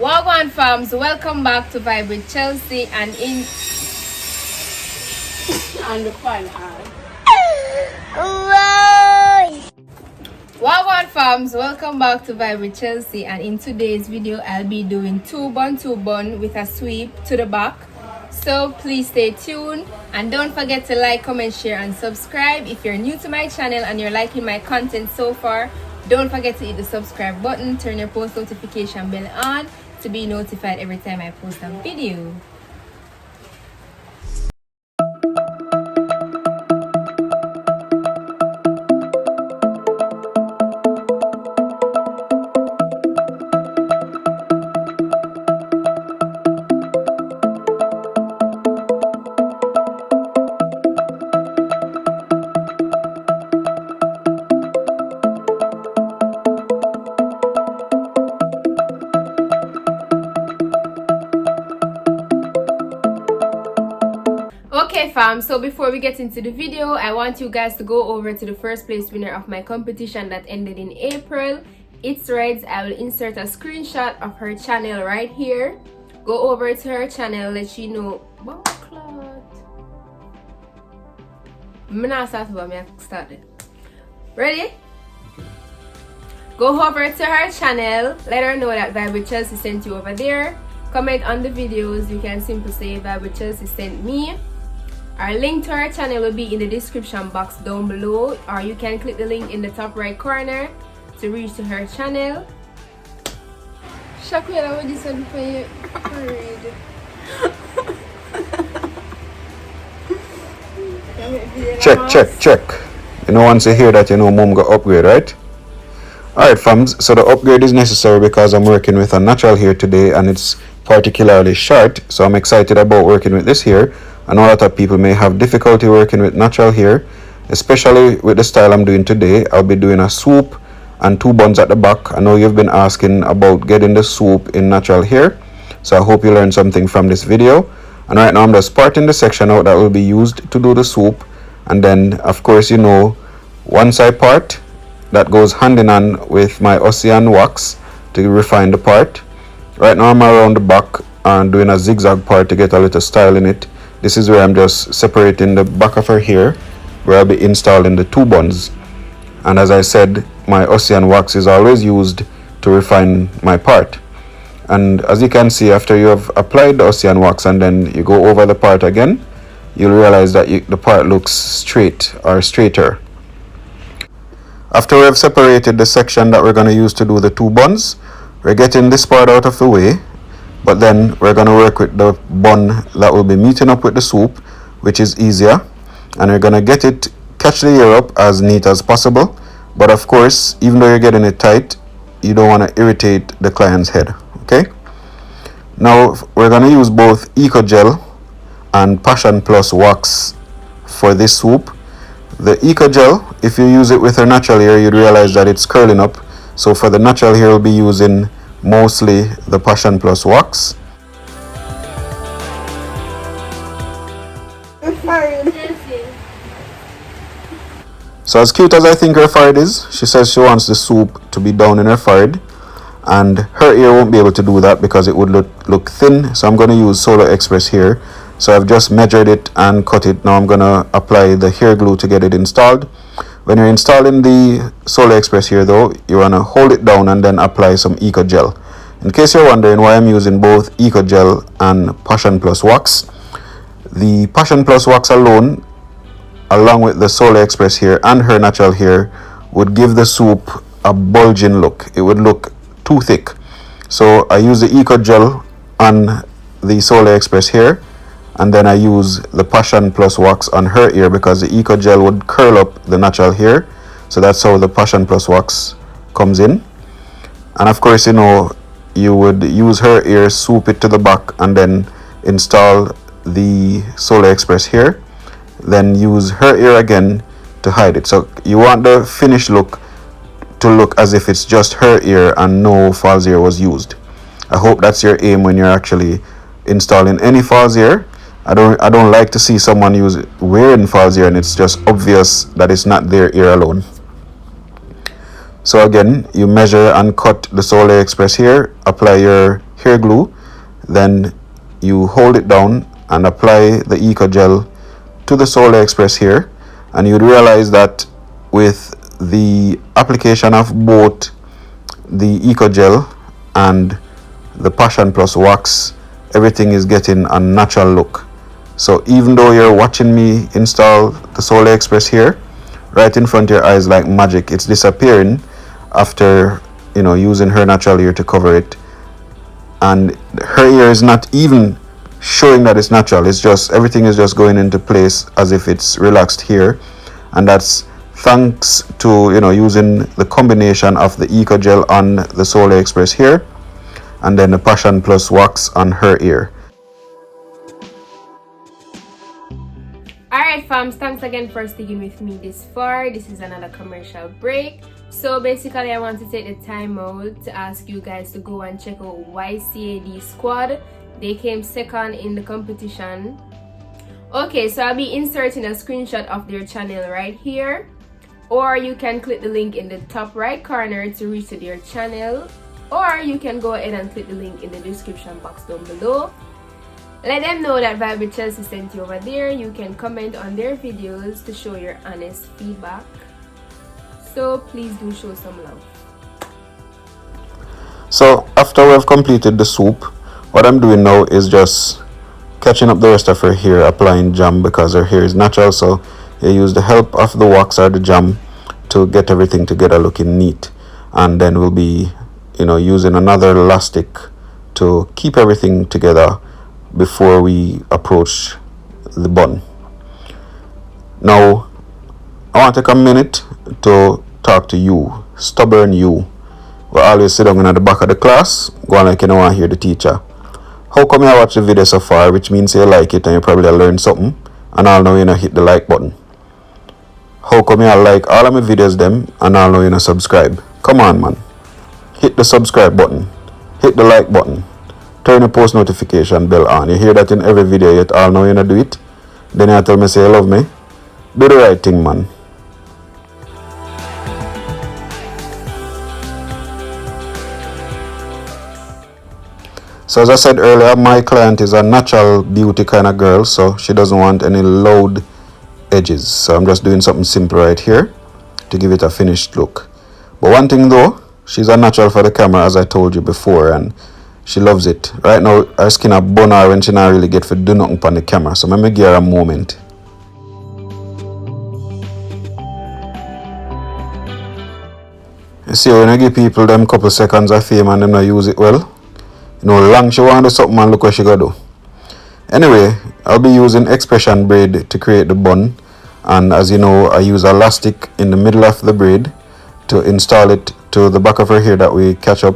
Wagwan Farms, welcome back to Vibe with Chelsea and in and the fun hard. Wagwan Farms, welcome back to Vibe with Chelsea and in today's video I'll be doing two bun with a sweep to the back. So please stay tuned and don't forget to like, comment, share and subscribe. If you're new to my channel and you're liking my content so far, don't forget to hit the subscribe button, turn your post notification bell on to be notified every time I post a video. Okay fam, so before we get into the video, I want you guys to go over to the first place winner of my competition that ended in April. It's Reds. I will insert a screenshot of her channel right here. Go over to her channel, let she know. Ready? Go over to her channel, let her know that Vibe with Chelsea sent you over there. Comment on the videos, you can simply say Vibe with Chelsea sent me. Our link to our channel will be in the description box down below, or you can click the link in the top right corner to reach to her channel. Shakwela, what you said for you? Check. You know, once you hear that, you know mom got upgrade, right? Alright fams, so the upgrade is necessary because I'm working with a natural hair today and it's particularly short, so I'm excited about working with this hair. I know a lot of people may have difficulty working with natural hair, especially with the style I'm doing today. I'll be doing a swoop and two buns at the back. I know you've been asking about getting the swoop in natural hair, so I hope you learned something from this video. And right now I'm just parting the section out that will be used to do the swoop, and then of course you know once I part, that goes hand in hand with my ocean wax to refine the part. Right now I'm around the back and doing a zigzag part to get a little style in it. This is where I'm just separating the back of her hair, where I'll be installing the two buns. And as I said, my ocean wax is always used to refine my part. And as you can see, after you have applied the ocean wax and then you go over the part again, you'll realize that the part looks straight or straighter. After we have separated the section that we're going to use to do the two buns, we're getting this part out of the way. But then we're going to work with the bun that will be meeting up with the swoop, which is easier. And we're going to get it, catch the hair up as neat as possible. But of course, even though you're getting it tight, you don't want to irritate the client's head. Okay? Now, we're going to use both Eco Gel and Passion Plus Wax for this swoop. The Eco Gel, if you use it with your natural hair, you'd realize that it's curling up. So for the natural hair, we'll be using mostly the Passion Plus Wax. So as cute as I think her forehead is, she says she wants the swoop to be down in her forehead, and her ear won't be able to do that because it would look thin. So I'm going to use Solar Express here. So I've just measured it and cut it. Now I'm going to apply the hair glue to get it installed. When you're installing the Solar Express here though, you want to hold it down and then apply some Eco Gel. In case you're wondering why I'm using both Eco Gel and Passion Plus Wax, the Passion Plus Wax alone, along with the Solar Express here and her natural hair, would give the swoop a bulging look. It would look too thick. So I use the Eco Gel on the Solar Express here, and then I use the Passion Plus Wax on her ear because the Eco Gel would curl up the natural hair. So that's how the Passion Plus Wax comes in. And of course, you know, you would use her ear, swoop it to the back, and then install the Solar Express here. Then use her ear again to hide it. So you want the finished look to look as if it's just her ear and no false ear was used. I hope that's your aim when you're actually installing any false ear. I don't like to see someone wearing false ear and it's just obvious that it's not their ear alone. So again, you measure and cut the Solar Express here, apply your hair glue, then you hold it down and apply the Eco Gel to the Solar Express here, and you'd realize that with the application of both the Eco Gel and the Passion Plus wax, everything is getting a natural look. So even though you're watching me install the Solar Express here right in front of your eyes like magic, it's disappearing after, you know, using her natural ear to cover it, and her ear is not even showing that it's natural. It's just everything is just going into place as if it's relaxed here, and that's thanks to, you know, using the combination of the Eco Gel on the Solar Express here and then the Passion Plus wax on her ear. Alright fams, thanks again for sticking with me this far. This is another commercial break. So basically I want to take the time out to ask you guys to go and check out YCAD Squad. They came second in the competition. Okay, so I'll be inserting a screenshot of their channel right here, or you can click the link in the top right corner to reach to their channel, or you can go ahead and click the link in the description box down below. Let them know that Vibe with Chelsea sent you over there. You can comment on their videos to show your honest feedback. So please do show some love. So after we've completed the swoop, what I'm doing now is just catching up the rest of her hair, applying jam because her hair is natural. So you use the help of the wax or the jam to get everything together looking neat. And then we'll be, you know, using another elastic to keep everything together before we approach the bun. Now I want to take a minute to talk to you, stubborn you. We always sit down in the back of the class, go on like you don't want to hear the teacher. How come you watch the video so far, which means you like it and you probably learned something, and all now you know hit the like button? How come you like all of my videos them and all now you know subscribe? Come on man, hit the subscribe button, hit the like button, turn the post notification bell on. You hear that in every video, yet all now you know do it. Then you tell me say you love me. Do the right thing man. So as I said earlier, my client is a natural beauty kind of girl, so she doesn't want any loud edges. So I'm just doing something simple right here to give it a finished look. But one thing though, she's a natural for the camera, as I told you before, and she loves it. Right now her skin a bun her when she not really get for do nothing on the camera. So let me give her a moment. You see, when I give people them couple seconds of fame and them not use it well, you know, long she want to do something and look what she gotta do. Anyway, I'll be using expression braid to create the bun, and as you know, I use elastic in the middle of the braid to install it to the back of her hair that we catch up.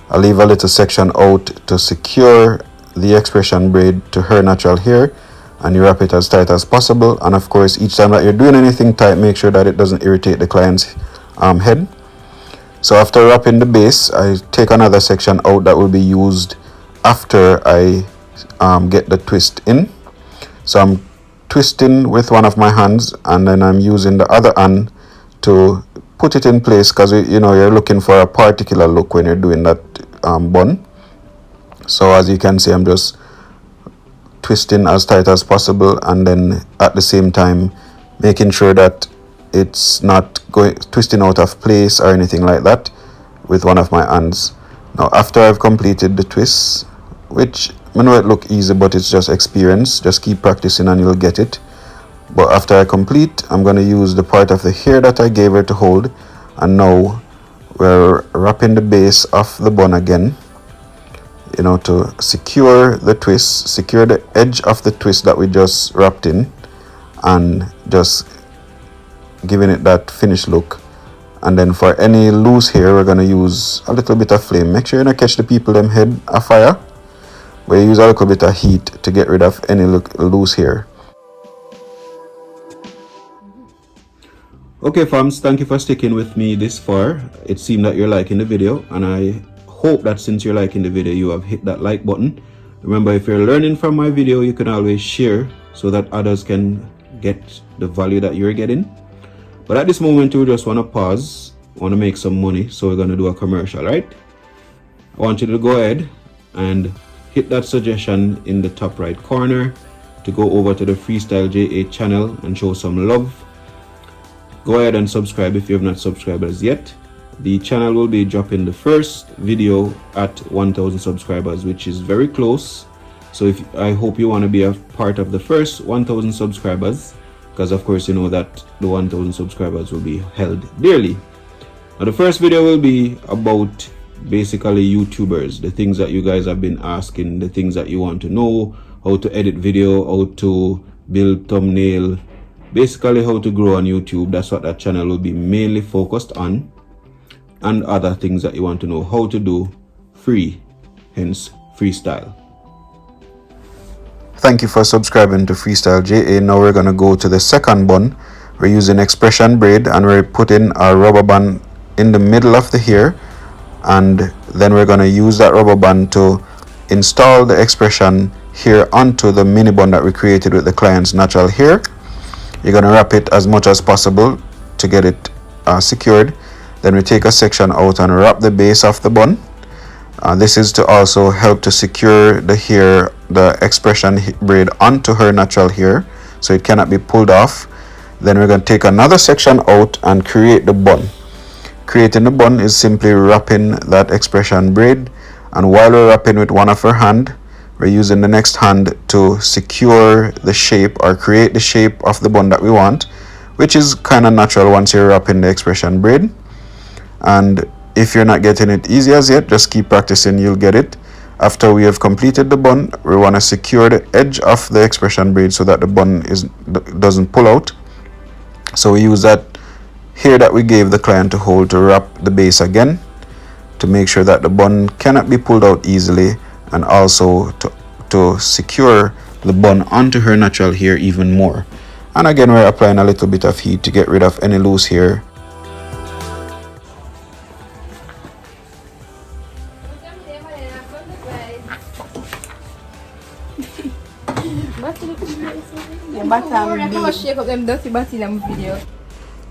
I'll leave a little section out to secure the expression braid to her natural hair, and you wrap it as tight as possible. And of course, each time that you're doing anything tight, make sure that it doesn't irritate the client's head. So after wrapping the base, I take another section out that will be used after I get the twist in. So I'm twisting with one of my hands, and then I'm using the other hand to put it in place, because you know you're looking for a particular look when you're doing that bun. So as you can see, I'm just twisting as tight as possible, and then at the same time making sure that it's not going twisting out of place or anything like that with one of my hands. Now after I've completed the twist, which I know it look easy, but it's just experience, just keep practicing and you'll get it. But after I complete, I'm going to use the part of the hair that I gave her to hold, and now we're wrapping the base of the bun again, you know, to secure the twist, secure the edge of the twist that we just wrapped in, and just giving it that finished look. And then for any loose hair, we're going to use a little bit of flame. Make sure you don't catch the people them head afire, but you use a little bit of heat to get rid of any loose hair. Okay fams, thank you for sticking with me this far. It seemed that you're liking the video, and I hope that since you're liking the video, you have hit that like button. Remember, if you're learning from my video, you can always share so that others can get the value that you're getting. But at this moment, we just want to pause, want to make some money, so we're going to do a commercial, right? I want you to go ahead and hit that suggestion in the top right corner to go over to the Freestyle JA channel and show some love. Go ahead and subscribe if you have not subscribed as yet. The channel will be dropping the first video at 1000 subscribers, which is very close. So I hope you want to be a part of the first 1000 subscribers, because of course you know that the 1000 subscribers will be held dearly. Now the first video will be about basically YouTubers, the things that you guys have been asking, the things that you want to know, how to edit video, how to build thumbnail, basically how to grow on YouTube. That's what that channel will be mainly focused on, and other things that you want to know how to do free, hence freestyle. Thank you for subscribing to Freestyle JA. Now we're going to go to the second bun. We're using Expression Braid, and we're putting our rubber band in the middle of the hair, and then we're going to use that rubber band to install the expression hair onto the mini bun that we created with the client's natural hair. You're going to wrap it as much as possible to get it secured. Then we take a section out and wrap the base of the bun. This is to also help to secure the hair, the expression braid, onto her natural hair, so it cannot be pulled off. Then we're going to take another section out and create the bun. Creating the bun is simply wrapping that expression braid, and while we're wrapping with one of her hand, we're using the next hand to secure the shape or create the shape of the bun that we want, which is kind of natural once you're wrapping the expression braid. And if you're not getting it easy as yet, just keep practicing, you'll get it. After we have completed the bun, we want to secure the edge of the expression braid so that the bun doesn't pull out. So we use that hair that we gave the client to hold to wrap the base again, to make sure that the bun cannot be pulled out easily, and also to secure the bun onto her natural hair even more. And again, we're applying a little bit of heat to get rid of any loose hair.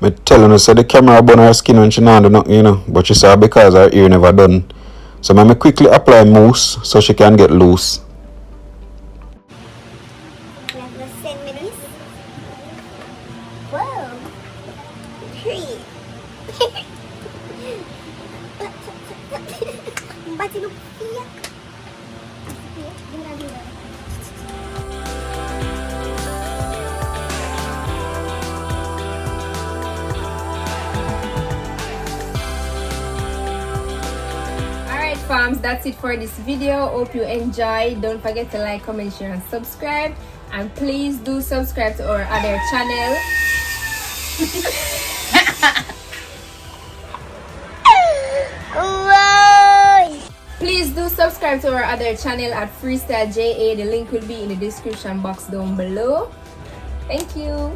Me telling her, say the camera burn her skin when she not do nothing, you know. But she said because her ear never done. So me quickly apply mousse so she can get loose. Whoa. Tree. Farms, that's it for this video. Hope you enjoyed. Don't forget to like, comment, share, and subscribe. And please do subscribe to our other channel. Please do subscribe to our other channel at Freestyle JA. The link will be in the description box down below. Thank you.